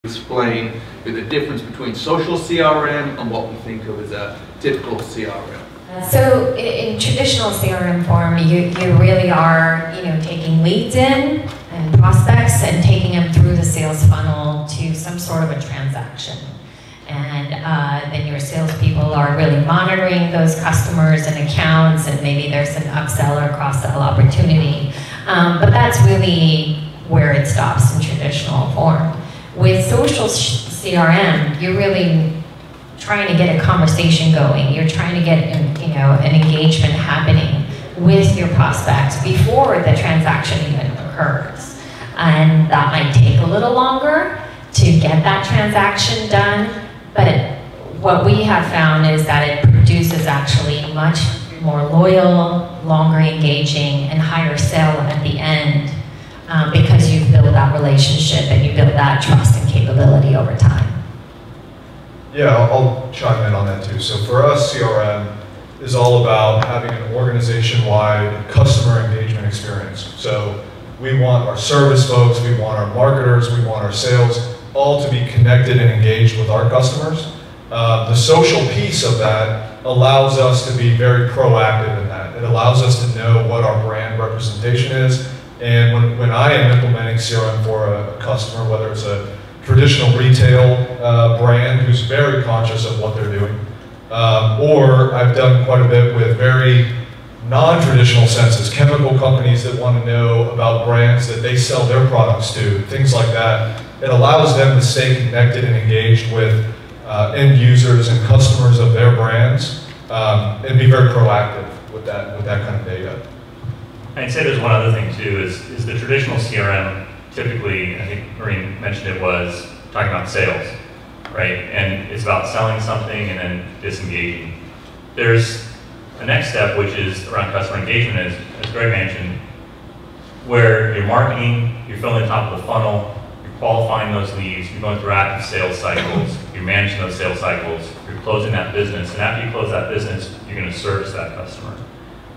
explain the difference between social CRM and what we think of as a typical CRM. So in traditional CRM form, you really are taking leads in and prospects and taking them through the sales funnel to some sort of a transaction. And then your salespeople are really monitoring those customers and accounts, and maybe there's an upsell or cross-sell opportunity. But that's really where it stops in traditional form. With social CRM, you're really trying to get a conversation going. You're trying to get an engagement happening with your prospects before the transaction even occurs. And that might take a little longer to get that transaction done, but what we have found is that it produces actually much more loyal, longer engaging, and higher sale at the end because you've built that relationship and you build that trust and capability over time. Yeah, I'll chime in on that too. So for us, CRM is all about having an organization-wide customer engagement experience. So we want our service folks, we want our marketers, we want our sales, all to be connected and engaged with our customers. The social piece of that allows us to be very proactive in that. It allows us to know what our brand representation is. And when I am implementing CRM for a customer, whether it's a traditional retail brand who's very conscious of what they're doing, or I've done quite a bit with very non-traditional senses, chemical companies that want to know about brands that they sell their products to, things like that. It allows them to stay connected and engaged with end users and customers of their brands and be very proactive with that kind of data. I'd say there's one other thing too, is the traditional CRM, typically, I think Narine mentioned it, was talking about sales, right? And it's about selling something and then disengaging. There's a next step, which is around customer engagement, as Greg mentioned, where you're marketing, you're filling the top of the funnel, you're qualifying those leads, you're going through active sales cycles, you're managing those sales cycles, you're closing that business, and after you close that business, you're going to service that customer.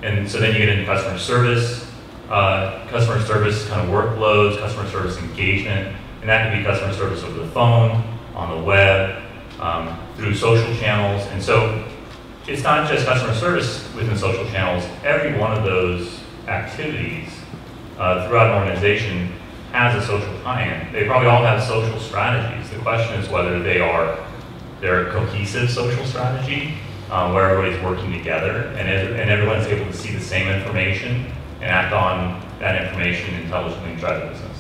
And so then you get into customer service kind of workflows, customer service engagement, and that can be customer service over the phone, on the web, through social channels. And so it's not just customer service within social channels. Every one of those activities throughout an organization has a social tie-in. They probably all have social strategies. The question is whether they're a cohesive social strategy where everybody's working together and everyone's able to see the same information and act on that information intelligently and drive the business.